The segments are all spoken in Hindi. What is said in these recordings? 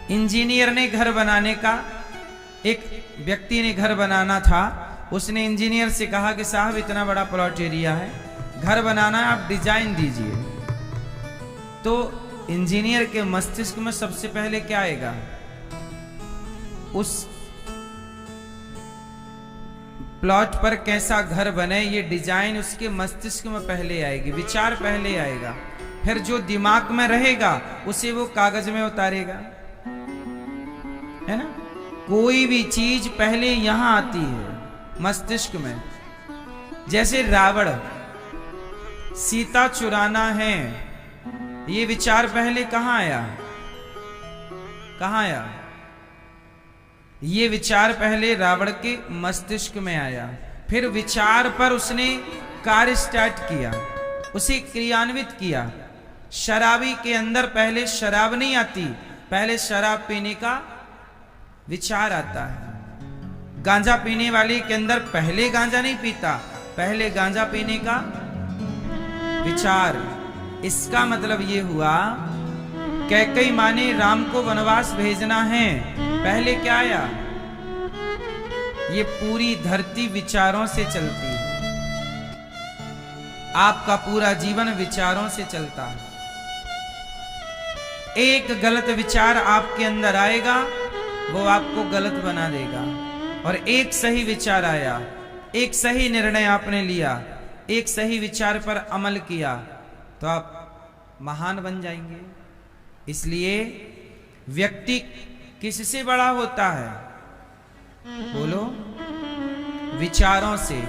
इंजीनियर ने घर बनाने का, एक व्यक्ति ने घर बनाना था, उसने इंजीनियर से कहा कि साहब इतना बड़ा प्लॉट एरिया है, घर बनाना है, आप डिजाइन दीजिए। तो इंजीनियर के मस्तिष्क में सबसे पहले क्या आएगा? उस प्लॉट पर कैसा घर बने ये डिजाइन उसके मस्तिष्क में पहले आएगी, विचार पहले आएगा, फिर जो दिमाग में रहेगा उसे वो कागज में उतारेगा, है ना। कोई भी चीज पहले यहां आती है मस्तिष्क में। जैसे रावण, सीता चुराना है, ये विचार पहले कहां आया? कहां आया? ये विचार पहले रावण के मस्तिष्क में आया, फिर विचार पर उसने कार्य स्टार्ट किया, उसे क्रियान्वित किया। शराबी के अंदर पहले शराब नहीं आती, पहले शराब पीने का विचार आता है। गांजा पीने वाले के अंदर पहले गांजा नहीं पीता, पहले गांजा पीने का विचार। इसका मतलब ये हुआ कैकेयी माँ ने राम को वनवास भेजना है, पहले क्या आया? ये पूरी धरती विचारों से चलती है, आपका पूरा जीवन विचारों से चलता है। एक गलत विचार आपके अंदर आएगा, वो आपको गलत बना देगा, और एक सही विचार आया, एक सही निर्णय आपने लिया, एक सही विचार पर अमल किया, तो आप महान बन जाएंगे। इसलिए व्यक्ति किससे बड़ा होता है? बोलो, विचारों से।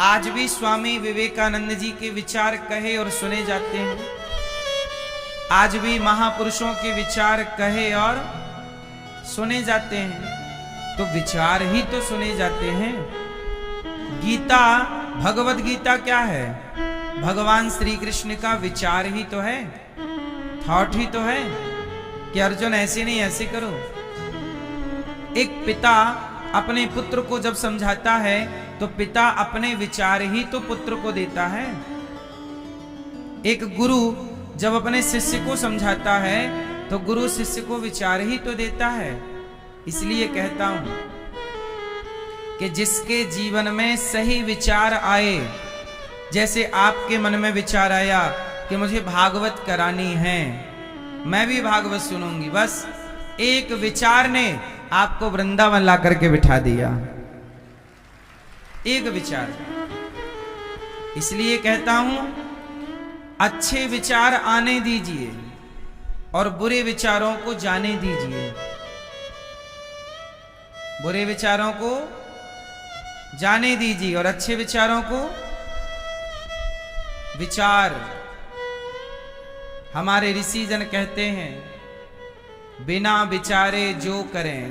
आज भी स्वामी विवेकानंद जी के विचार कहे और सुने जाते हैं, आज भी महापुरुषों के विचार कहे और सुने जाते हैं, तो विचार ही तो सुने जाते हैं। गीता, भगवत गीता क्या है? भगवान श्री कृष्ण का विचार ही तो है, थॉट ही तो है कि अर्जुन ऐसे नहीं ऐसे करो। एक पिता अपने पुत्र को जब समझाता है तो पिता अपने विचार ही तो पुत्र को देता है। एक गुरु जब अपने शिष्य को समझाता है तो गुरु शिष्य को विचार ही तो देता है। इसलिए कहता हूं कि जिसके जीवन में सही विचार आए, जैसे आपके मन में विचार आया कि मुझे भागवत करानी है, मैं भी भागवत सुनूंगी, बस एक विचार ने आपको वृंदावन ला करके बिठा दिया, एक विचार। इसलिए कहता हूं अच्छे विचार आने दीजिए और बुरे विचारों को जाने दीजिए। बुरे विचारों को जाने दीजिए और अच्छे विचारों को विचार। हमारे ऋषि जन कहते हैं, बिना विचारे जो करें,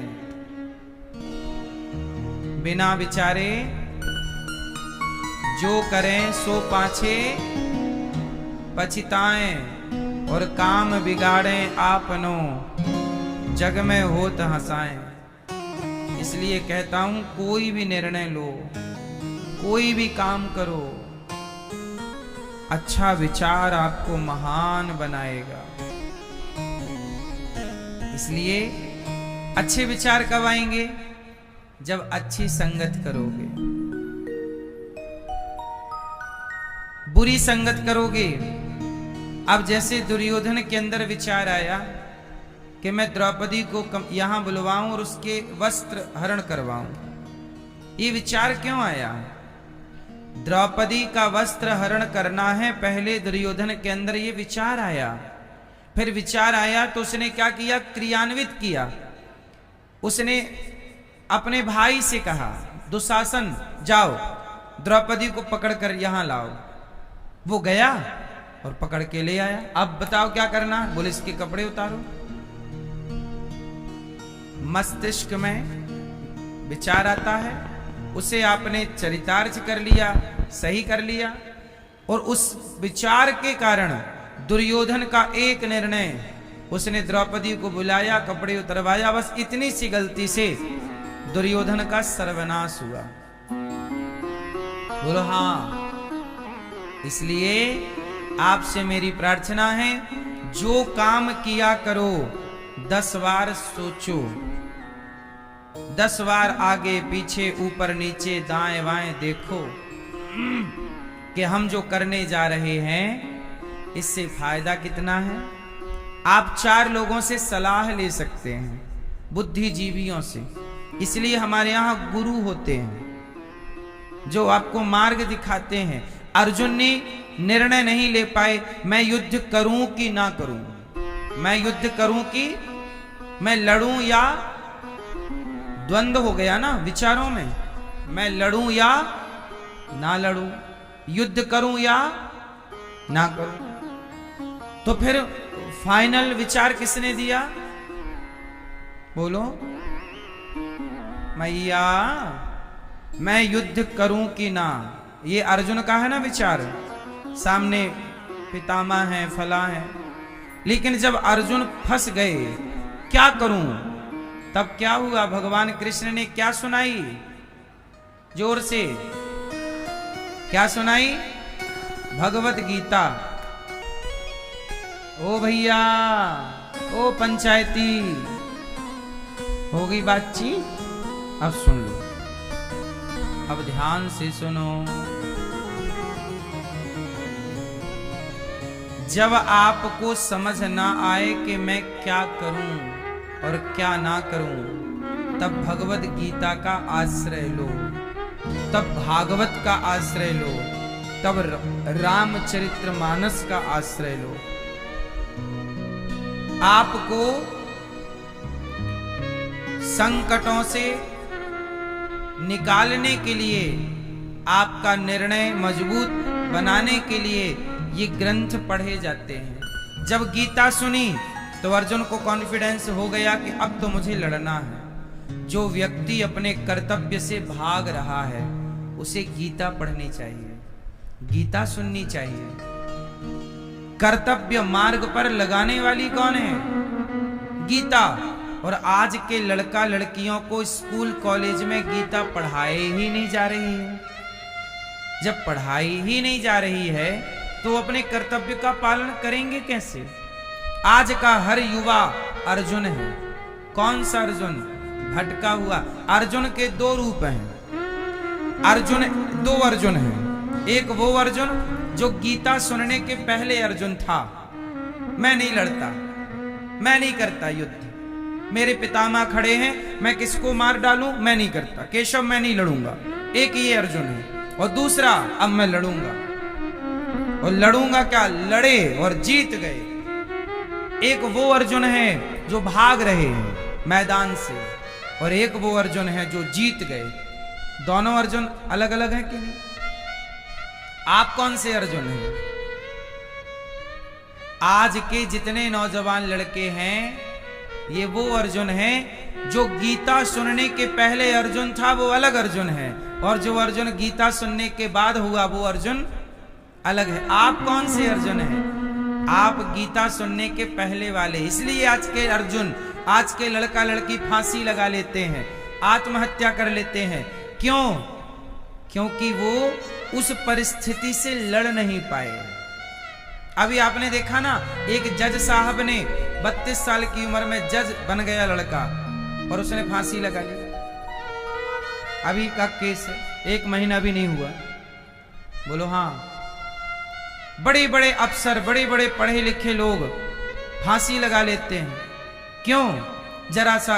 बिना विचारे जो करें सो पाछे पछताएं, और काम बिगाड़ें आपनो, जग में होत हंसाएं। इसलिए कहता हूं कोई भी निर्णय लो, कोई भी काम करो, अच्छा विचार आपको महान बनाएगा। इसलिए अच्छे विचार कब आएंगे? जब अच्छी संगत करोगे। बुरी संगत करोगे, अब जैसे दुर्योधन के अंदर विचार आया कि मैं द्रौपदी को यहां बुलवाऊं और उसके वस्त्र हरण करवाऊं, ये विचार क्यों आया? द्रौपदी का वस्त्र हरण करना है, पहले दुर्योधन के अंदर ये विचार आया। फिर विचार आया तो उसने क्या किया? क्रियान्वित किया। उसने अपने भाई से कहा, दुशासन जाओ द्रौपदी को पकड़कर यहां लाओ। वो गया और पकड़ के ले आया। अब बताओ क्या करना? बोले इसके कपड़े उतारो। मस्तिष्क में विचार आता है, उसे आपने चरितार्थ कर लिया, सही कर लिया, और उस विचार के कारण दुर्योधन का एक निर्णय, उसने द्रौपदी को बुलाया, कपड़े उतरवाया, बस इतनी सी गलती से दुर्योधन का सर्वनाश हुआ। बोलो हाँ। इसलिए आपसे मेरी प्रार्थना है, जो काम किया करो 10 बार सोचो, 10 बार आगे पीछे ऊपर नीचे दाएं बाएं देखो कि हम जो करने जा रहे हैं इससे फायदा कितना है। आप 4 लोगों से सलाह ले सकते हैं, बुद्धिजीवियों से, इसलिए हमारे यहाँ गुरु होते हैं जो आपको मार्ग दिखाते हैं। अर्जुन ने निर्णय नहीं ले पाए, मैं युद्ध करूं कि ना करूं, मैं युद्ध करूं कि मैं लड़ूं, या द्वंद्व हो गया ना विचारों में, मैं लड़ूं या ना लड़ूं, युद्ध करूं या ना करूं। तो फिर फाइनल विचार किसने दिया? बोलो मैया, मैं युद्ध करूं कि ना। ये अर्जुन का है ना विचार, सामने पितामह है, फला है। लेकिन जब अर्जुन फंस गए, क्या करूं, तब क्या हुआ? भगवान कृष्ण ने क्या सुनाई? जोर से क्या सुनाई? भगवत गीता। ओ भैया, ओ पंचायती, होगी बातचीत? अब सुन लो, अब ध्यान से सुनो। जब आपको समझ ना आए कि मैं क्या करूं और क्या ना करूं, तब भगवत गीता का आश्रय लो, तब भागवत का आश्रय लो, तब रामचरितमानस का आश्रय लो। आपको संकटों से निकालने के लिए, आपका निर्णय मजबूत बनाने के लिए ये ग्रंथ पढ़े जाते हैं। जब गीता सुनी तो अर्जुन को कॉन्फिडेंस हो गया कि अब तो मुझे लड़ना है। जो व्यक्ति अपने कर्तव्य से भाग रहा है उसे गीता पढ़नी चाहिए, गीता सुननी चाहिए। कर्तव्य मार्ग पर लगाने वाली कौन है? गीता। और आज के लड़का लड़कियों को स्कूल कॉलेज में गीता पढ़ाई ही नहीं जा रही है। जब पढ़ाई ही नहीं जा रही है तो अपने कर्तव्य का पालन करेंगे कैसे? आज का हर युवा अर्जुन है। कौन सा अर्जुन? भटका हुआ अर्जुन के 2 रूप हैं। अर्जुन, 2 अर्जुन हैं। एक वो अर्जुन जो गीता सुनने के पहले अर्जुन था, मैं नहीं लड़ता, मैं नहीं करता युद्ध, मेरे पितामह खड़े हैं, मैं किसको मार डालूं, मैं नहीं करता, केशव मैं नहीं लड़ूंगा। एक ये अर्जुन है। और दूसरा, अब मैं लड़ूंगा, और लड़ूंगा क्या, लड़े और जीत गए। एक वो अर्जुन है जो भाग रहे हैं मैदान से, और एक वो अर्जुन है जो जीत गए। दोनों अर्जुन अलग अलग हैं कि नहीं? आप कौन से अर्जुन हैं? आज के जितने नौजवान लड़के हैं ये वो अर्जुन है जो गीता सुनने के पहले अर्जुन था, वो अलग अर्जुन है, और जो अर्जुन गीता सुनने के बाद हुआ वो अर्जुन अलग है। आप कौन से अर्जुन हैं? आप गीता सुनने के पहले वाले। इसलिए आज के अर्जुन, आज के लड़का लड़की फांसी लगा लेते हैं, आत्महत्या कर लेते हैं। क्यों? क्योंकि वो उस परिस्थिति से लड़ नहीं पाए। अभी आपने देखा ना, एक जज साहब ने 32 साल की उम्र में जज बन गया लड़का, और उसने फांसी लगा ली। अभी का केस है, 1 महीना भी नहीं हुआ। बोलो हाँ। बड़े बड़े अफसर, बड़े बड़े पढ़े लिखे लोग फांसी लगा लेते हैं। क्यों? जरा सा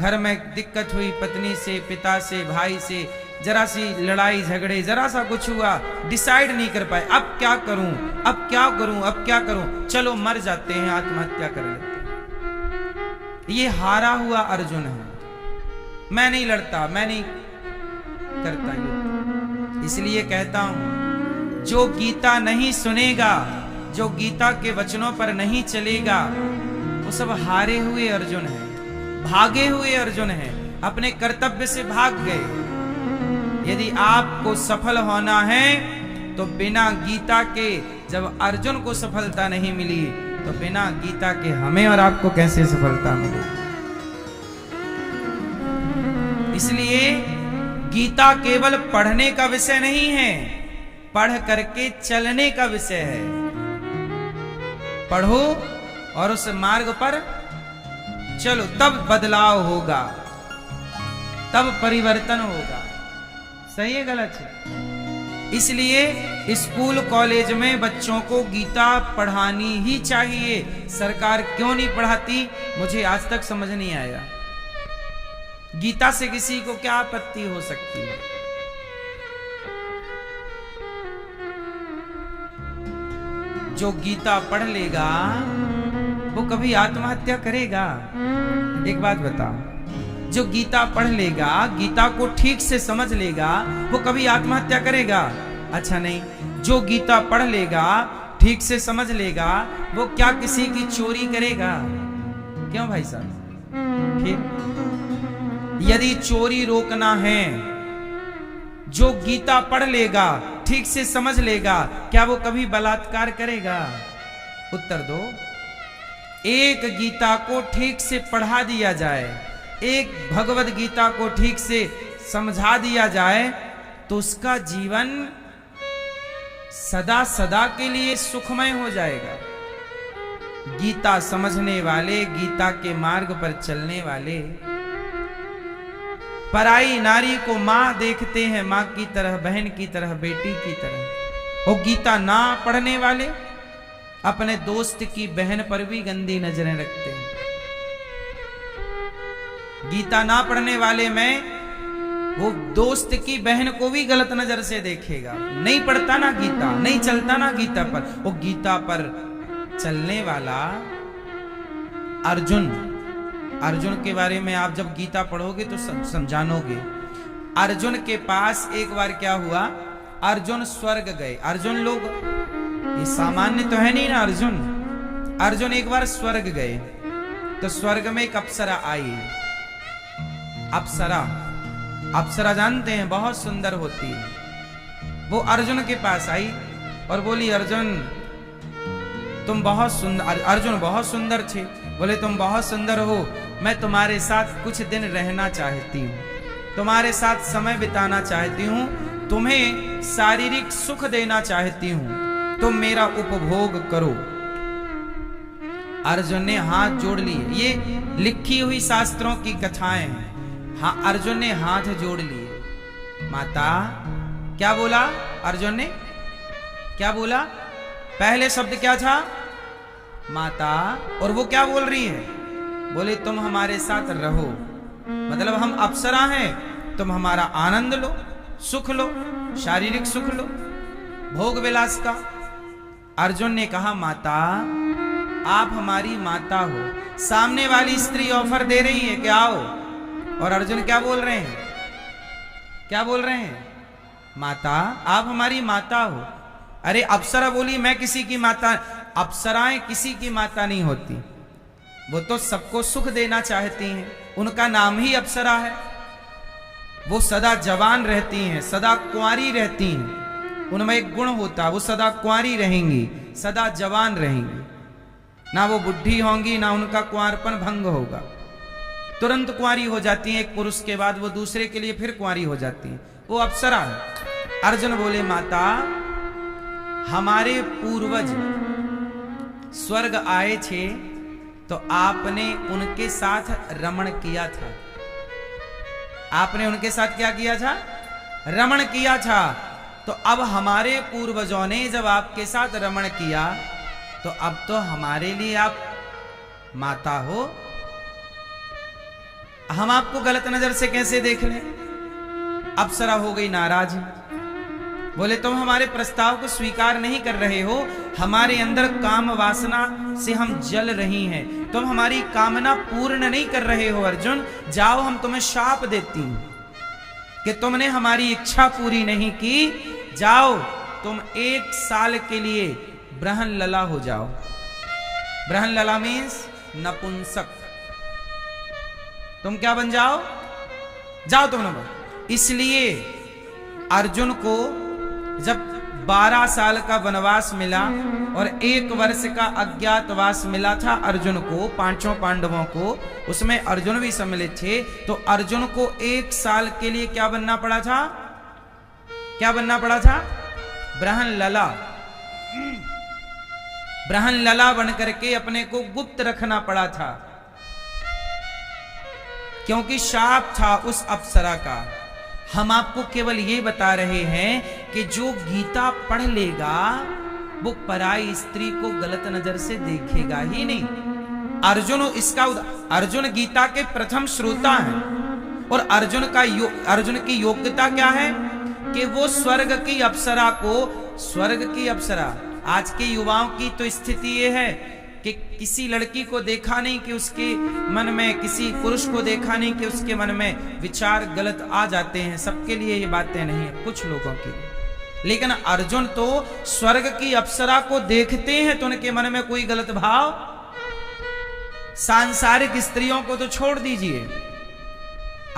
घर में दिक्कत हुई, पत्नी से, पिता से, भाई से, जरा सी लड़ाई झगड़े, जरा सा कुछ हुआ, डिसाइड नहीं कर पाए, अब क्या करूं, अब क्या करूं, अब क्या करूं, चलो मर जाते हैं, आत्महत्या कर लेते हैं। ये हारा हुआ अर्जुन है। मैं नहीं लड़ता, मैं नहीं करता युद्ध। इसलिए कहता हूं, जो गीता नहीं सुनेगा, जो गीता के वचनों पर नहीं चलेगा, वो सब हारे हुए अर्जुन है, भागे हुए अर्जुन है, अपने कर्तव्य से भाग गए। यदि आपको सफल होना है तो बिना गीता के, जब अर्जुन को सफलता नहीं मिली तो बिना गीता के हमें और आपको कैसे सफलता मिलेगी? इसलिए गीता केवल पढ़ने का विषय नहीं है, पढ़ करके चलने का विषय है। पढ़ो और उस मार्ग पर चलो तब बदलाव होगा, तब परिवर्तन होगा। सही है गलत है? इसलिए स्कूल कॉलेज में बच्चों को गीता पढ़ानी ही चाहिए। सरकार क्यों नहीं पढ़ाती मुझे आज तक समझ नहीं आया। गीता से किसी को क्या आपत्ति हो सकती है? जो गीता पढ़ लेगा वो कभी आत्महत्या करेगा? एक बात बताओ, जो गीता पढ़ लेगा, गीता को ठीक से समझ लेगा, वो कभी आत्महत्या करेगा? अच्छा नहीं। जो गीता पढ़ लेगा, ठीक से समझ लेगा, वो क्या किसी की चोरी करेगा? क्यों भाई साहब? फिर यदि चोरी रोकना है, जो गीता पढ़ लेगा, ठीक से समझ लेगा, क्या वो कभी बलात्कार करेगा? उत्तर दो। एक गीता को ठीक से पढ़ा दिया जाए, एक भगवत गीता को ठीक से समझा दिया जाए, तो उसका जीवन सदा सदा के लिए सुखमय हो जाएगा। गीता समझने वाले, गीता के मार्ग पर चलने वाले पराई नारी को मां देखते हैं, मां की तरह, बहन की तरह, बेटी की तरह। और गीता ना पढ़ने वाले अपने दोस्त की बहन पर भी गंदी नजरें रखते हैं। गीता ना पढ़ने वाले में वो दोस्त की बहन को भी गलत नजर से देखेगा। नहीं पढ़ता ना गीता, नहीं चलता ना गीता पर। वो गीता पर चलने वाला अर्जुन, अर्जुन के बारे में आप जब गीता पढ़ोगे तो समझानोगे। अर्जुन के पास एक बार क्या हुआ, अर्जुन स्वर्ग गए। अर्जुन लोग ये सामान्य तो है नहीं ना। अर्जुन एक बार स्वर्ग गए तो स्वर्ग में एक अप्सरा आई। अप्सरा जानते हैं, बहुत सुंदर होती है। वो अर्जुन के पास आई और बोली, अर्जुन तुम बहुत सुंदर। अर्जुन बहुत सुंदर थे। बोले तुम बहुत सुंदर हो, मैं तुम्हारे साथ कुछ दिन रहना चाहती हूँ, तुम्हारे साथ समय बिताना चाहती हूँ, तुम्हें शारीरिक सुख देना चाहती हूँ, तुम मेरा उपभोग करो। अर्जुन ने हाथ जोड़ लिए। ये लिखी हुई शास्त्रों की कथाएं हैं। हाँ, अर्जुन ने हाथ जोड़ लिए। माता, क्या बोला अर्जुन ने? क्या बोला? पहले शब्द क्या था? माता। और वो क्या बोल रही है? बोले तुम हमारे साथ रहो, मतलब हम अप्सरा हैं, तुम हमारा आनंद लो, सुख लो, शारीरिक सुख लो, भोग विलास का। अर्जुन ने कहा, माता आप हमारी माता हो। सामने वाली स्त्री ऑफर दे रही है कि आओ, और अर्जुन क्या बोल रहे हैं? क्या बोल रहे हैं? माता आप हमारी माता हो। अरे अप्सरा बोली मैं किसी की माता। अप्सराएं किसी की माता नहीं होती, वो तो सबको सुख देना चाहती हैं, उनका नाम ही अप्सरा है। वो सदा जवान रहती हैं, सदा कुंवारी रहती हैं, उनमें एक गुण होता, वो सदा कुंवारी रहेंगी, सदा जवान रहेंगी, ना वो बुढ़ी होंगी, ना उनका कुंवारपन भंग होगा। तुरंत कुंवारी हो जाती है, एक पुरुष के बाद वो दूसरे के लिए फिर कुंवारी हो जाती है, वो अप्सरा है। अर्जुन बोले, माता हमारे पूर्वज स्वर्ग आए थे तो आपने उनके साथ रमण किया था। आपने उनके साथ क्या किया था? रमण किया था। तो अब हमारे पूर्वजों ने जब आपके साथ रमण किया तो अब तो हमारे लिए आप माता हो। हम आपको गलत नजर से कैसे देख लें? अप्सरा हो गई नाराज। बोले तुम हमारे प्रस्ताव को स्वीकार नहीं कर रहे हो, हमारे अंदर काम वासना से हम जल रही हैं, तुम हमारी कामना पूर्ण नहीं कर रहे हो। अर्जुन जाओ, हम तुम्हें शाप देती हूं कि तुमने हमारी इच्छा पूरी नहीं की, जाओ तुम 1 साल के लिए ब्रहन लला हो जाओ। ब्रहन लला मीन्स नपुंसक। तुम क्या बन जाओ? जाओ तुम नंबर। इसलिए अर्जुन को जब 12 साल का वनवास मिला और 1 वर्ष का अज्ञातवास मिला था अर्जुन को, 5 पांडवों को, उसमें अर्जुन भी सम्मिलित थे, तो अर्जुन को 1 साल के लिए क्या बनना पड़ा था? क्या बनना पड़ा था? ब्रहन लला। ब्रहन लला बन करके अपने को गुप्त रखना पड़ा था। क्योंकि शाप था उस अप्सरा का। हम आपको केवल ये बता रहे हैं कि जो गीता पढ़ लेगा वो पराई स्त्री को गलत नजर से देखेगा ही नहीं। अर्जुन गीता के प्रथम श्रोता हैं और अर्जुन की योग्यता क्या है कि वो स्वर्ग की अप्सरा। आज के युवाओं की तो स्थिति ये है कि किसी लड़की को देखा नहीं कि उसके मन में, किसी पुरुष को देखा नहीं कि उसके मन में विचार गलत आ जाते हैं। सबके लिए ये बातें नहीं है, कुछ लोगों के लिए। लेकिन अर्जुन तो स्वर्ग की अप्सरा को देखते हैं तो उनके मन में कोई गलत भाव, सांसारिक स्त्रियों को तो छोड़ दीजिए,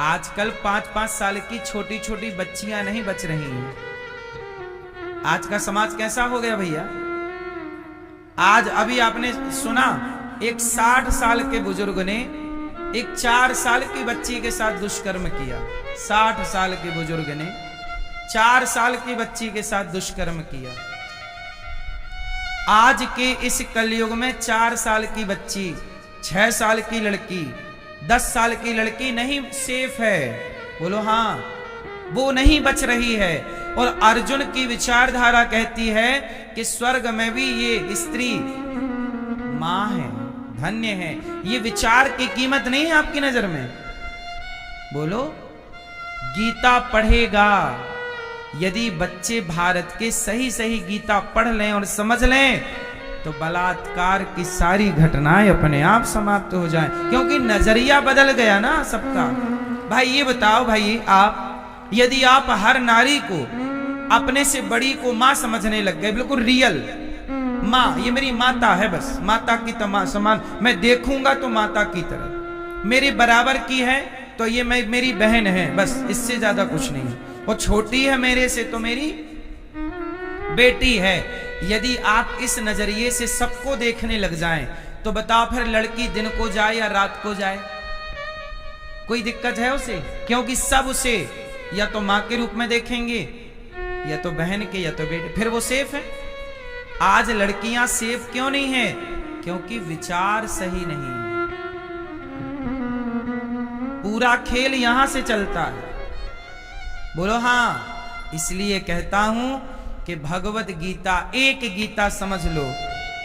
आजकल 5-5 साल की छोटी छोटी बच्चियां नहीं बच रही हैं। आज का समाज कैसा हो गया भैया। आज अभी आपने सुना एक 60 साल के बुजुर्ग ने एक 4 साल की बच्ची के साथ दुष्कर्म किया। 60 साल के बुजुर्ग ने 4 साल की बच्ची के साथ दुष्कर्म किया। आज के इस कलयुग में 4 साल की बच्ची, 6 साल की लड़की, 10 साल की लड़की नहीं सेफ है। बोलो हाँ, वो नहीं बच रही है। और अर्जुन की विचारधारा कहती है कि स्वर्ग में भी ये स्त्री मां है, धन्य है। ये विचार की कीमत नहीं है आपकी नजर में। बोलो, गीता पढ़ेगा, यदि बच्चे भारत के सही सही गीता पढ़ लें और समझ लें तो बलात्कार की सारी घटनाएं अपने आप समाप्त हो जाएं, क्योंकि नजरिया बदल गया ना सबका। भाई ये बताओ भाई, आप यदि आप हर नारी को अपने से बड़ी को मां समझने लग गए, बिल्कुल रियल मां, ये मेरी माता है, बस माता की समान मैं देखूंगा तो माता की तरह, मेरे बराबर की है तो ये मेरी बहन है, बस इससे ज्यादा कुछ नहीं है, वो छोटी है मेरे से तो मेरी बेटी है। यदि आप इस नजरिए से सबको देखने लग जाएं तो बताओ फिर लड़की दिन को जाए या रात को जाए, कोई दिक्कत है उसे? क्योंकि सब उसे या तो मां के रूप में देखेंगे, या तो बहन के, या तो बेटे, फिर वो सेफ है। आज लड़कियां सेफ क्यों नहीं है? क्योंकि विचार सही नहीं है। पूरा खेल यहां से चलता है। बोलो हाँ। इसलिए कहता हूं कि भगवत गीता, एक गीता समझ लो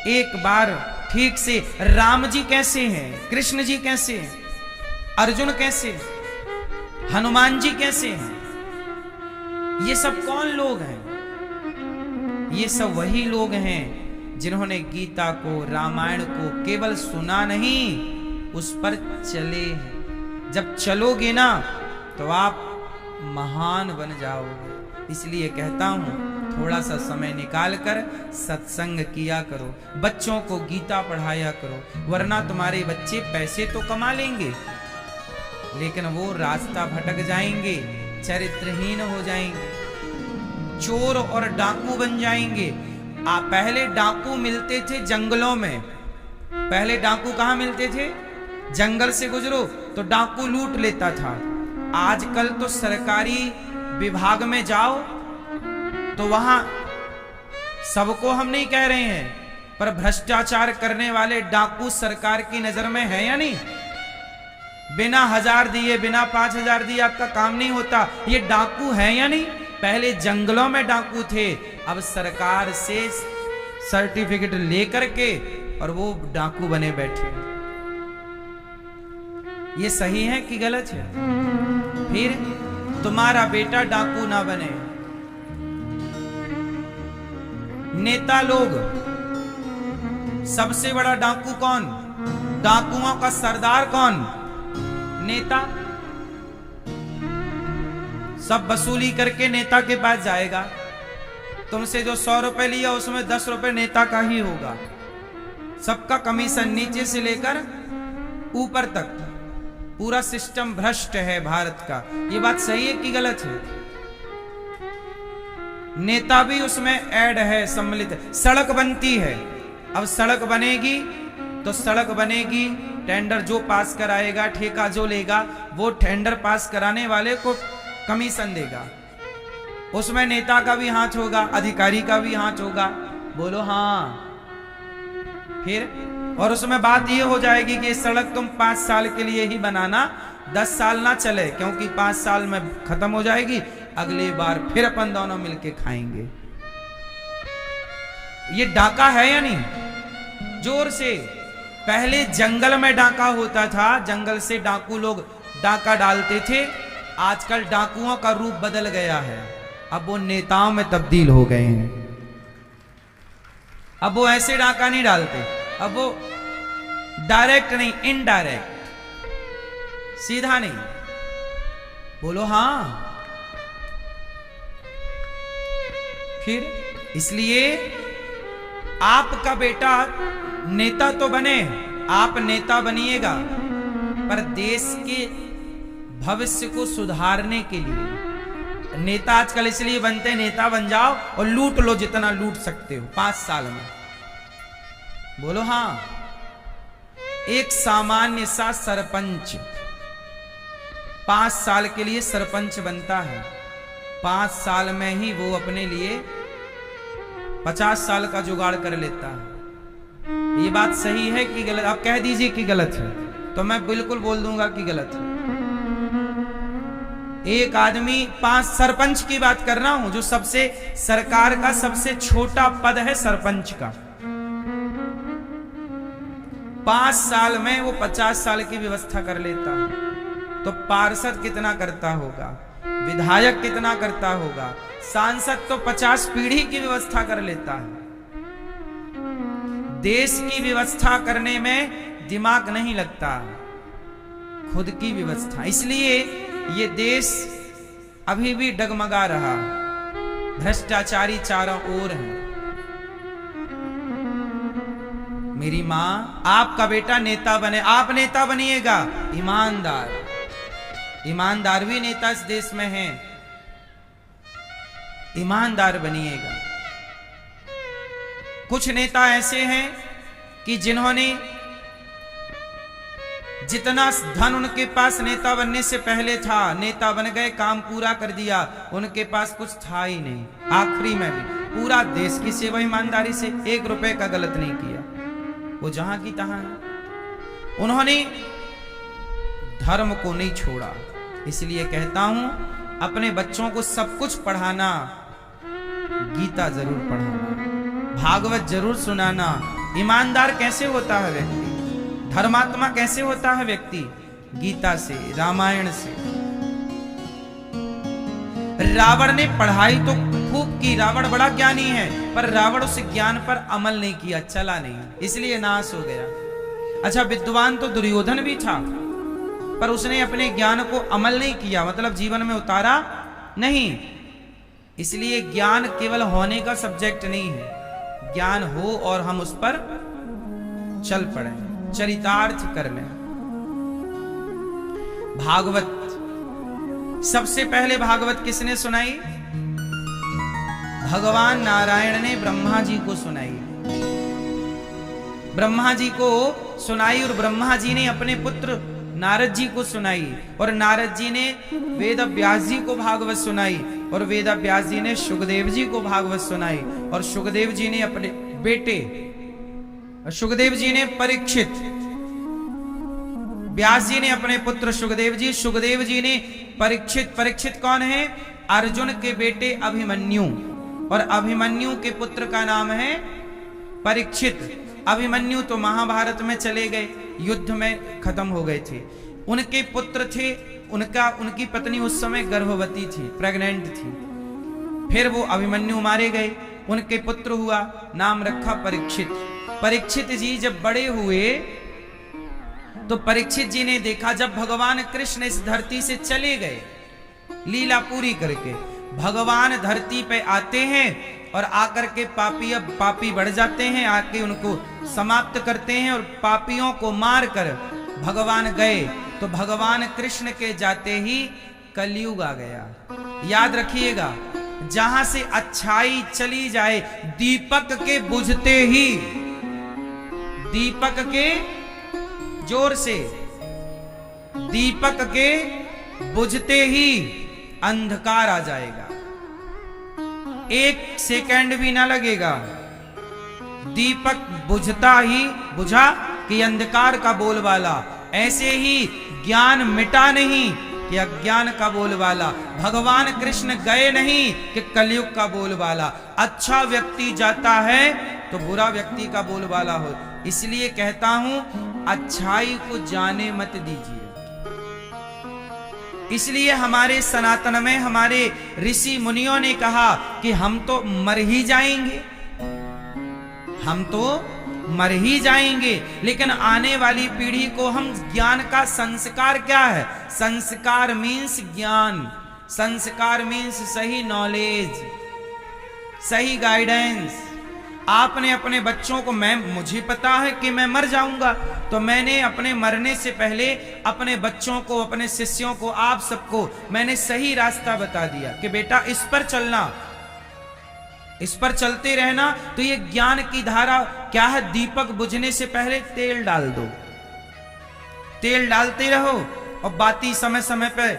एक बार ठीक से। राम जी कैसे हैं, कृष्ण जी कैसे हैं, अर्जुन कैसे, हनुमान जी कैसे हैं, ये सब कौन लोग हैं? ये सब वही लोग हैं जिन्होंने गीता को, रामायण को केवल सुना नहीं, उस पर चले हैं। जब चलोगे ना तो आप महान बन जाओगे। इसलिए कहता हूं थोड़ा सा समय निकालकर सत्संग किया करो, बच्चों को गीता पढ़ाया करो, वरना तुम्हारे बच्चे पैसे तो कमा लेंगे लेकिन वो रास्ता भटक जाएंगे, चरित्रहीन हो जाएंगे, चोर और डाकू बन जाएंगे। पहले डाकू मिलते थे जंगलों में। पहले डाकू कहां मिलते थे? जंगल से गुजरो तो डाकू लूट लेता था। आजकल तो सरकारी विभाग में जाओ तो वहां, सबको हम नहीं कह रहे हैं, पर भ्रष्टाचार करने वाले डाकू सरकार की नजर में है या नहीं? बिना 1000 दिए, बिना 5000 दिए आपका काम नहीं होता। ये डाकू है या नहीं? पहले जंगलों में डाकू थे, अब सरकार से सर्टिफिकेट लेकर के और वो डाकू बने बैठे। ये सही है कि गलत है? फिर तुम्हारा बेटा डाकू ना बने। नेता लोग, सबसे बड़ा डाकू कौन? डाकुओं का सरदार कौन? नेता। सब वसूली करके नेता के पास जाएगा। तुमसे जो 100 रुपए लिया उसमें 10 रुपए नेता का ही होगा। सबका कमीशन नीचे से लेकर ऊपर तक, पूरा सिस्टम भ्रष्ट है भारत का। ये बात सही है कि गलत है? नेता भी उसमें ऐड है, सम्मिलित। सड़क बनती है, अब सड़क बनेगी तो सड़क बनेगी, टेंडर जो पास कराएगा, ठेका जो लेगा, वो टेंडर पास कराने वाले को कमीशन देगा। उसमें नेता का भी हाथ होगा, अधिकारी का भी हाथ होगा। बोलो हाँ। फिर और उसमें बात ये हो जाएगी कि सड़क तुम 5 साल के लिए ही बनाना, 10 साल ना चले, क्योंकि 5 साल में खत्म हो जाएगी, अगली बार फिर अपन दोनों मिलके खाएंगे। ये डाका है या नहीं? जोर से। पहले जंगल में डाका होता था, जंगल से डाकू लोग डाका डालते थे। आजकल डाकुओं का रूप बदल गया है, अब वो नेताओं में तब्दील हो गए हैं। अब वो ऐसे डाका नहीं डालते, अब वो डायरेक्ट नहीं, इनडायरेक्ट, सीधा नहीं। बोलो हाँ। फिर इसलिए आपका बेटा नेता तो बने, आप नेता बनिएगा, पर देश के भविष्य को सुधारने के लिए। नेता आजकल इसलिए बनते हैं, नेता बन जाओ और लूट लो जितना लूट सकते हो 5 साल में। बोलो हाँ। एक सामान्य सा सरपंच 5 साल के लिए सरपंच बनता है, 5 साल में ही वो अपने लिए 50 साल का जुगाड़ कर लेता है। ये बात सही है कि गलत? आप कह दीजिए कि गलत है, तो मैं बिल्कुल बोल दूंगा कि गलत है। एक आदमी 5 सरपंच की बात कर रहा हूं, जो सबसे सरकार का सबसे छोटा पद है सरपंच का। 5 साल में वो 50 साल की व्यवस्था कर लेता है, तो पार्षद कितना करता होगा, विधायक कितना करता होगा, सांसद तो 50 पीढ़ी की व्यवस्था कर लेता है। देश की व्यवस्था करने में दिमाग नहीं लगता, खुद की व्यवस्था। इसलिए ये देश अभी भी डगमगा रहा, भ्रष्टाचारी चारों ओर है। मेरी मां, आपका बेटा नेता बने, आप नेता बनिएगा, ईमानदार। ईमानदार भी नेता इस देश में हैं, ईमानदार बनिएगा। कुछ नेता ऐसे हैं कि जिन्होंने जितना धन उनके पास नेता बनने से पहले था, नेता बन गए, काम पूरा कर दिया, उनके पास कुछ था ही नहीं। आखिरी में भी पूरा देश की सेवा ईमानदारी से, 1 रुपए का गलत नहीं किया, वो जहां की तहां है। उन्होंने धर्म को नहीं छोड़ा। इसलिए कहता हूं, अपने बच्चों को सब कुछ पढ़ाना, गीता जरूर पढ़ाना, भागवत जरूर सुनाना। ईमानदार कैसे होता है व्यक्ति, धर्मात्मा कैसे होता है व्यक्ति? गीता से, रामायण से। रावण ने पढ़ाई तो खूब की, रावण बड़ा ज्ञानी है, पर रावण उस ज्ञान पर अमल नहीं किया, चला नहीं, इसलिए नाश हो गया। अच्छा, विद्वान तो दुर्योधन भी था, पर उसने अपने ज्ञान को अमल नहीं किया, मतलब जीवन में उतारा नहीं। इसलिए ज्ञान केवल होने का सब्जेक्ट नहीं है, ज्ञान हो और हम उस पर चल पड़े, चरितार्थ कर लें। भागवत, सबसे पहले भागवत किसने सुनाई? भगवान नारायण ने ब्रह्मा जी को सुनाई। ब्रह्मा जी को सुनाई और ब्रह्मा जी ने अपने पुत्र नारद जी को सुनाई, और नारद जी ने वेद व्यास जी को भागवत सुनाई, और वेद व्यास जी ने सुखदेव जी को भागवत सुनाई, और सुखदेव जी ने अपने बेटे, सुखदेव जी ने परीक्षित, व्यास जी ने अपने पुत्र सुखदेव जी ने परीक्षित। परीक्षित कौन है? अर्जुन के बेटे अभिमन्यु, और अभिमन्यु के पुत्र का नाम है परीक्षित। अभिमन्यु तो महाभारत में चले गए, युद्ध में खत्म हो गए थे। उनके पुत्र थे, उनकी पत्नी उस समय गर्भवती थी, प्रेग्नेंट थी। फिर वो अभिमन्यु मारे गए, उनके पुत्र हुआ, नाम रखा परीक्षित। परीक्षित जी जब बड़े हुए तो परीक्षित जी ने देखा, जब भगवान कृष्ण इस धरती से चले गए लीला पूरी करके, भगवान धरती पे आते हैं और आकर के पापी बढ़ जाते हैं, आके उनको समाप्त करते हैं, और पापियों को मारकर भगवान गए, तो भगवान कृष्ण के जाते ही कलयुग आ गया। याद रखिएगा, जहां से अच्छाई चली जाए, दीपक के बुझते ही, दीपक के, जोर से, दीपक के बुझते ही अंधकार आ जाएगा। 1 सेकंड भी ना लगेगा, दीपक बुझता ही, बुझा कि अंधकार का बोलबाला, ऐसे ही ज्ञान मिटा नहीं कि अज्ञान का बोलबाला, भगवान कृष्ण गए नहीं कि कलयुग का बोलबाला। अच्छा व्यक्ति जाता है तो बुरा व्यक्ति का बोलबाला हो। इसलिए कहता हूं अच्छाई को जाने मत दीजिए। इसलिए हमारे सनातन में हमारे ऋषि मुनियों ने कहा कि हम तो मर ही जाएंगे, हम तो मर ही जाएंगे, लेकिन आने वाली पीढ़ी को हम ज्ञान का संस्कार क्या है? संस्कार मीन्स ज्ञान, संस्कार मीन्स सही नॉलेज, सही गाइडेंस। आपने अपने बच्चों को, मुझे पता है कि मैं मर जाऊंगा, तो मैंने अपने मरने से पहले अपने बच्चों को, अपने शिष्यों को, आप सबको मैंने सही रास्ता बता दिया कि बेटा इस पर चलना, इस पर चलते रहना। तो ये ज्ञान की धारा क्या है? दीपक बुझने से पहले तेल डाल दो, तेल डालते रहो और बाती समय समय पे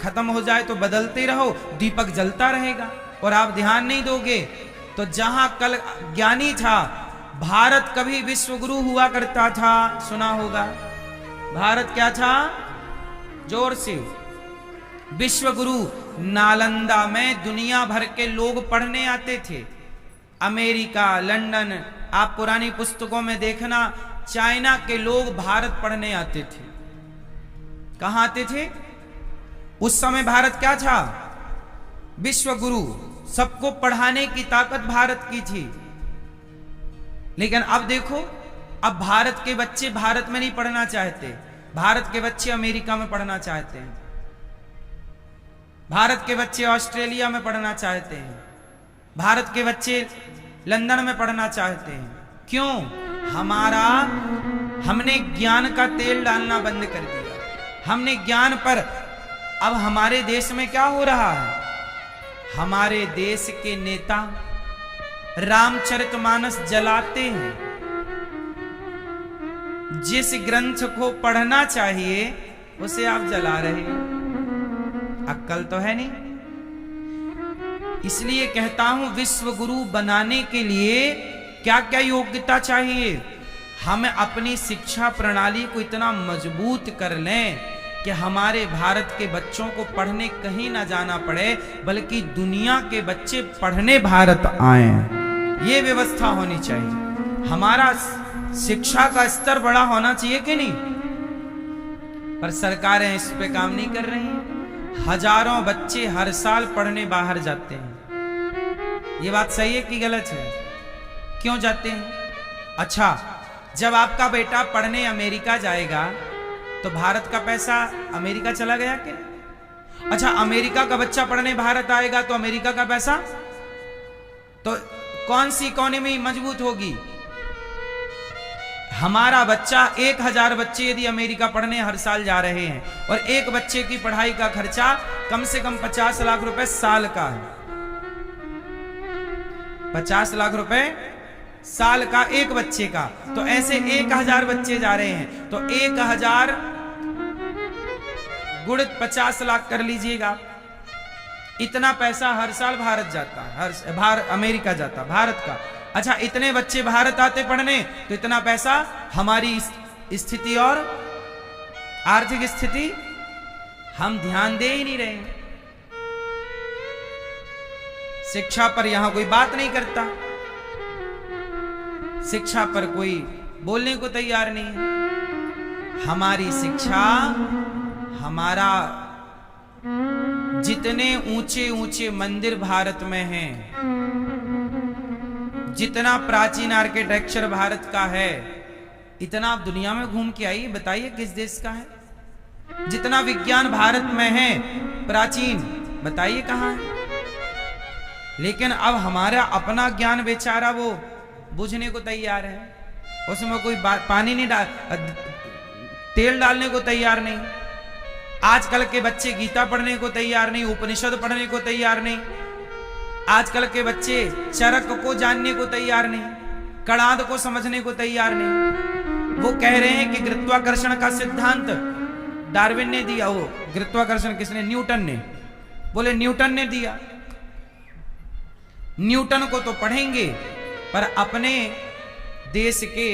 खत्म हो जाए तो बदलते रहो, दीपक जलता रहेगा। और आप ध्यान नहीं दोगे तो जहां कल ज्ञानी था, भारत कभी विश्वगुरु हुआ करता था, सुना होगा। भारत क्या था? जोर से, विश्वगुरु। नालंदा में दुनिया भर के लोग पढ़ने आते थे। अमेरिका, लंदन, आप पुरानी पुस्तकों में देखना, चाइना के लोग भारत पढ़ने आते थे। कहां आते थे? उस समय भारत क्या था? विश्वगुरु, सबको पढ़ाने की ताकत भारत की थी। लेकिन अब देखो, अब भारत के बच्चे भारत में नहीं पढ़ना चाहते, भारत के बच्चे अमेरिका में पढ़ना चाहते हैं, भारत के बच्चे ऑस्ट्रेलिया में पढ़ना चाहते हैं, भारत के बच्चे लंदन में पढ़ना चाहते हैं। क्यों? हमने ज्ञान का तेल डालना बंद कर दिया, हमने ज्ञान पर। अब हमारे देश में क्या हो रहा है? हमारे देश के नेता रामचरितमानस जलाते हैं। जिस ग्रंथ को पढ़ना चाहिए उसे आप जला रहे हैं। अक्ल तो है नहीं। इसलिए कहता हूं विश्व गुरु बनाने के लिए क्या क्या योग्यता चाहिए? हम अपनी शिक्षा प्रणाली को इतना मजबूत कर लें कि हमारे भारत के बच्चों को पढ़ने कहीं ना जाना पड़े, बल्कि दुनिया के बच्चे पढ़ने भारत आए। ये व्यवस्था होनी चाहिए। हमारा शिक्षा का स्तर बड़ा होना चाहिए कि नहीं? पर सरकारें इस पे काम नहीं कर रही हैं। हजारों बच्चे हर साल पढ़ने बाहर जाते हैं। ये बात सही है कि गलत है? क्यों जाते हैं? अच्छा, जब आपका बेटा पढ़ने अमेरिका जाएगा तो भारत का पैसा अमेरिका चला गया क्या? अच्छा, अमेरिका का बच्चा पढ़ने भारत आएगा तो अमेरिका का पैसा, तो कौन सी इकोनॉमी मजबूत होगी? हमारा बच्चा 1000 बच्चे यदि अमेरिका पढ़ने हर साल जा रहे हैं और एक बच्चे की पढ़ाई का खर्चा कम से कम 50 लाख रुपए साल का है। 50 लाख रुपए साल का एक बच्चे का, तो ऐसे 1000 बच्चे जा रहे हैं तो 1000 गुणित 50 लाख कर लीजिएगा। इतना पैसा हर साल भारत जाता है, अमेरिका जाता भारत का। अच्छा, इतने बच्चे भारत आते पढ़ने तो इतना पैसा हमारी स्थिति और आर्थिक स्थिति हम ध्यान दे ही नहीं रहे। शिक्षा पर यहां कोई बात नहीं करता, शिक्षा पर कोई बोलने को तैयार नहीं है। हमारी शिक्षा, हमारा जितने ऊंचे ऊंचे मंदिर भारत में हैं, जितना प्राचीन आर्किटेक्चर भारत का है, इतना आप दुनिया में घूम के आइए, बताइए किस देश का है? जितना विज्ञान भारत में है प्राचीन, बताइए कहां है? लेकिन अब हमारा अपना ज्ञान बेचारा वो बुझने को तैयार है, उसमें कोई पानी नहीं तेल डालने को तैयार नहीं। आजकल के बच्चे गीता पढ़ने को तैयार नहीं, उपनिषद पढ़ने को तैयार नहीं। आजकल के बच्चे चरक को जानने को तैयार नहीं, कणाद को समझने को तैयार नहीं। वो कह रहे हैं कि गुरुत्वाकर्षण का सिद्धांत डार्विन ने दिया। वो गुरुत्वाकर्षण किसने? न्यूटन ने। बोले न्यूटन ने दिया। न्यूटन को तो पढ़ेंगे पर अपने देश के